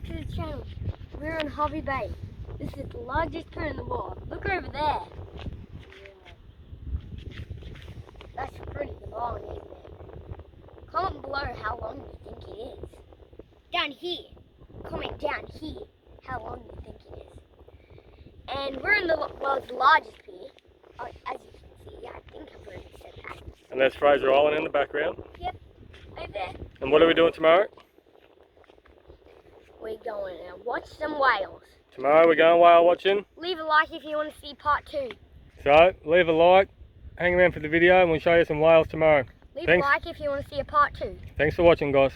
back to the channel. We're on Hervey Bay. This is the largest pier in the world. Look over there. That's pretty long, isn't it? Comment below how long you think it is. Down here. Comment down here how long you think it is. And we're in the world's largest pier. As you can see, I think I've already said that. And there's Fraser Island in the background. Yep, over there. And what are we doing tomorrow? We're going to watch some whales. Tomorrow we're going whale watching. Leave a like if you want to see part 2. So, leave a like, hang around for the video and we'll show you some whales tomorrow. Leave a like if you want to see a part 2. Thanks for watching, guys.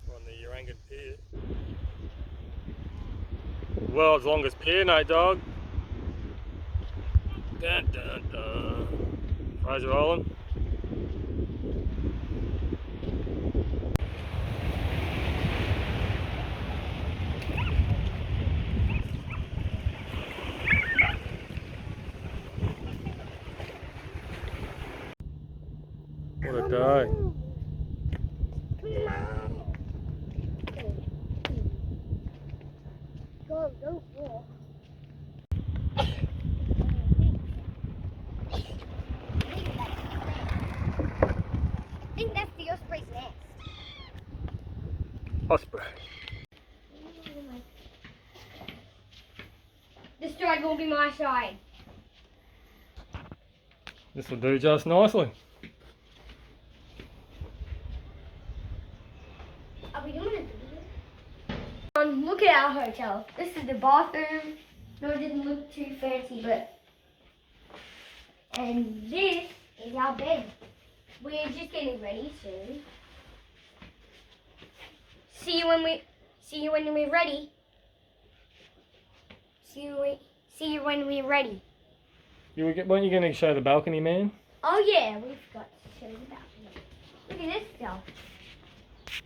On the Urangan Pier. World's longest pier, no dog. Dun, dun, dun. Fraser Island. What a day. Go walk. I think that's the osprey's nest. Osprey. This side will be my side. This will do just nicely. Are we doing it? Look at our hotel. This is the bathroom. No, it didn't look too fancy, but... And this is our bed. We're just getting ready soon. See you when we're ready. See you when we're ready. Weren't you going to show the balcony, man? Oh yeah, we forgot to show the balcony. Look at this stuff.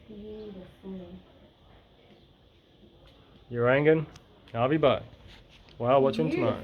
Beautiful. Urangan, Hervey Bay. Wow, watch them tomorrow.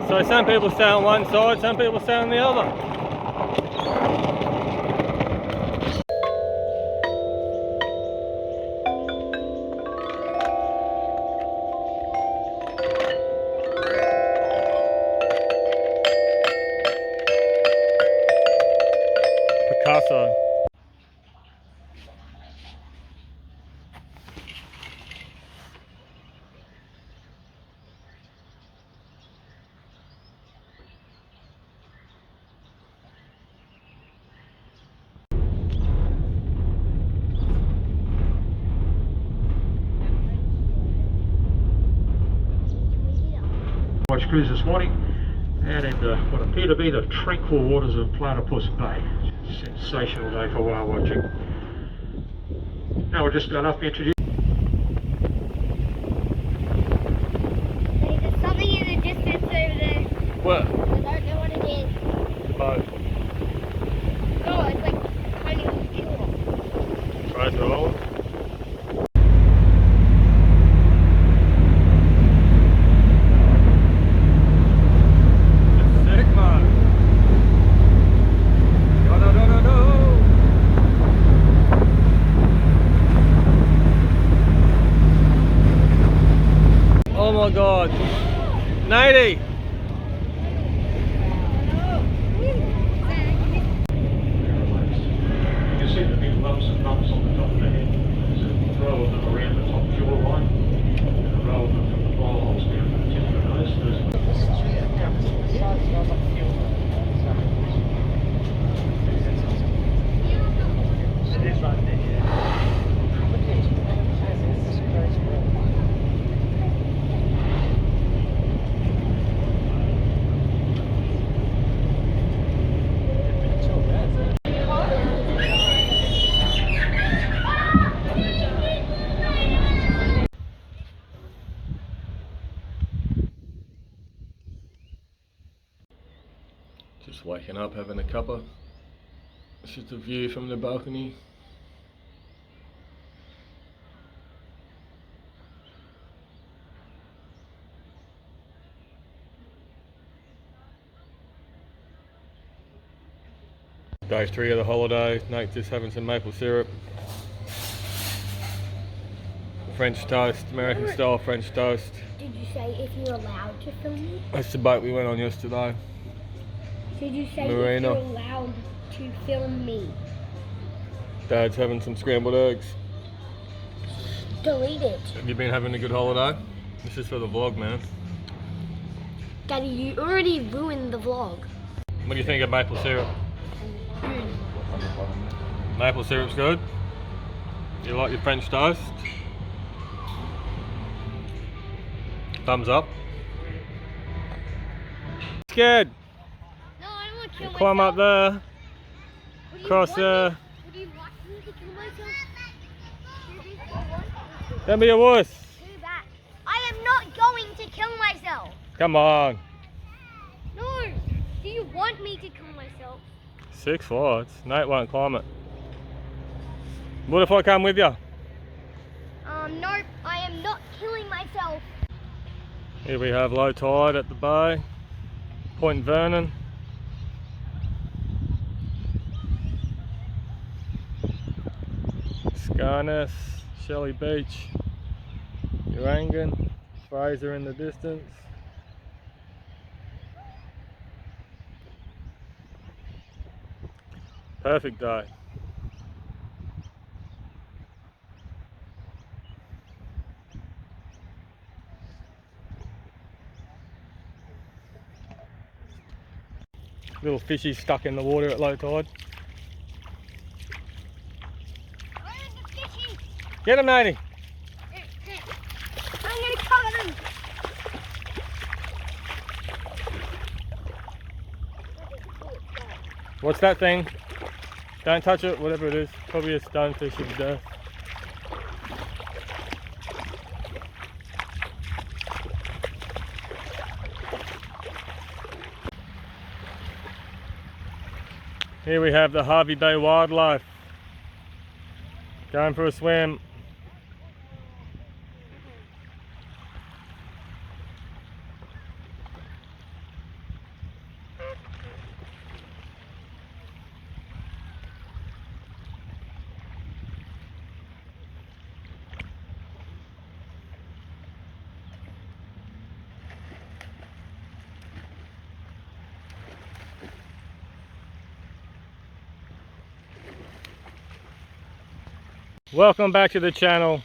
So some people stay on one side, some people stay on the other. Picasso. Watch cruise this morning and in what appear to be the tranquil waters of Platypus Bay. Sensational day for whale watching. Now we're just going to introduce. There's something in the distance over there. What? I don't know what it is. Boat. No, it's like tiny little shore. Fraser Island. Oh my God, Nady! You can see the big lumps and bumps on the top of the head. There's a row of them around the top jawline and a row of them from the blowholes down to the tip of the nose. It is right there, yeah. Just waking up, having a cuppa. It's just a view from the balcony. Day 3 of the holiday. Nate just having some maple syrup. French toast, American style French toast. Did you say if you're allowed to film me? That's the boat we went on yesterday. Did you say Marina. if you're allowed to film me? Dad's having some scrambled eggs. Delete it. Have you been having a good holiday? This is for the vlog, man. Daddy, you already ruined the vlog. What do you think of maple syrup? Maple syrup's good? You like your French toast? Thumbs up. Scared? No, I don't want to kill Climb myself. up there. Would you Cross want there. me- Would you like me to kill myself? Don't be a wuss. Do that. I am not going to kill myself. Come on. No. Do you want me to kill myself? 6 flights. Nate won't climb it. What if I come with you? Nope. I am not killing myself. Here we have low tide at the bay. Point Vernon. Scarness, Shelley Beach, Urangan, Fraser in the distance. Perfect day. Little fishies stuck in the water at low tide. Where are the fishies? Get them, Natey. I'm going to cover them. What's that thing? Don't touch it, whatever it is. Probably a stonefish of death. Here we have the Hervey Bay wildlife. Going for a swim. Welcome back to the channel.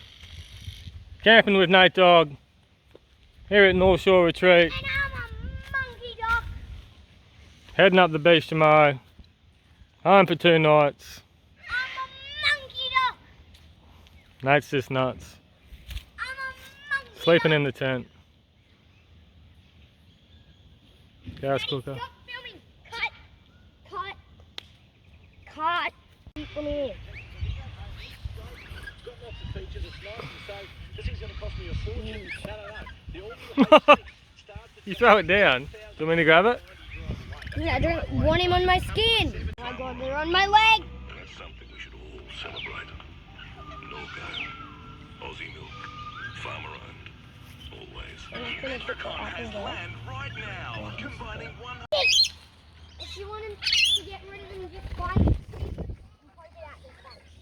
Camping with Nate Dog here at North Shore Retreat. And I'm a monkey dog. Heading up the beach tomorrow. Home for 2 nights. I'm a monkey dog. Nate's just nuts. I'm a monkey Sleeping dog. in the tent. Gas Daddy, cooker. stop filming. Cut. Come here. You throw it down. Do you want me to grab it? I don't want him on my skin. I got it on my leg. That's something we should all celebrate. Local, Aussie milk, farm owned, always. I'm gonna put the apple there. Land right now, combining one. If you want him to get rid of him, just find a stick and poke it at his face.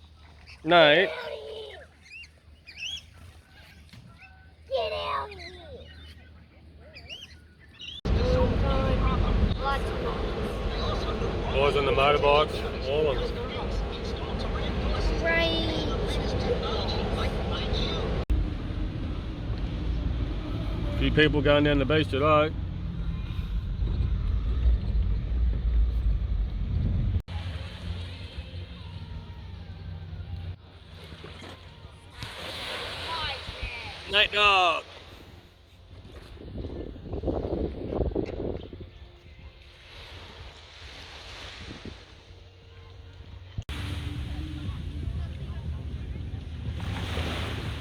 Nate. Get out of here! Get out of here! Oh God. Lots of noise. Boys on the motorbikes. All of them. Right. A few people going down the beach today. Nate Dog.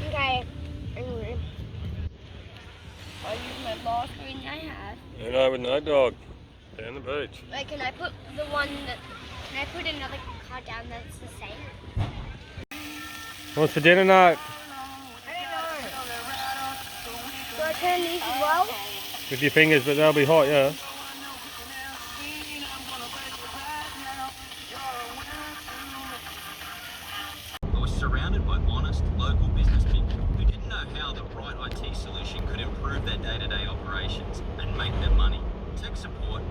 Okay. Anyway. I'll use my last screen I have. And I with Nate Dog. Down the beach. Wait, can I put the one that? Can I put another car down that's the same? What's for dinner night? I don't know. Do I turn these as well? With your fingers, but they'll be hot, yeah. I was surrounded by honest local business people who didn't know how the right IT solution could improve their day-to-day operations and make them money. Tech support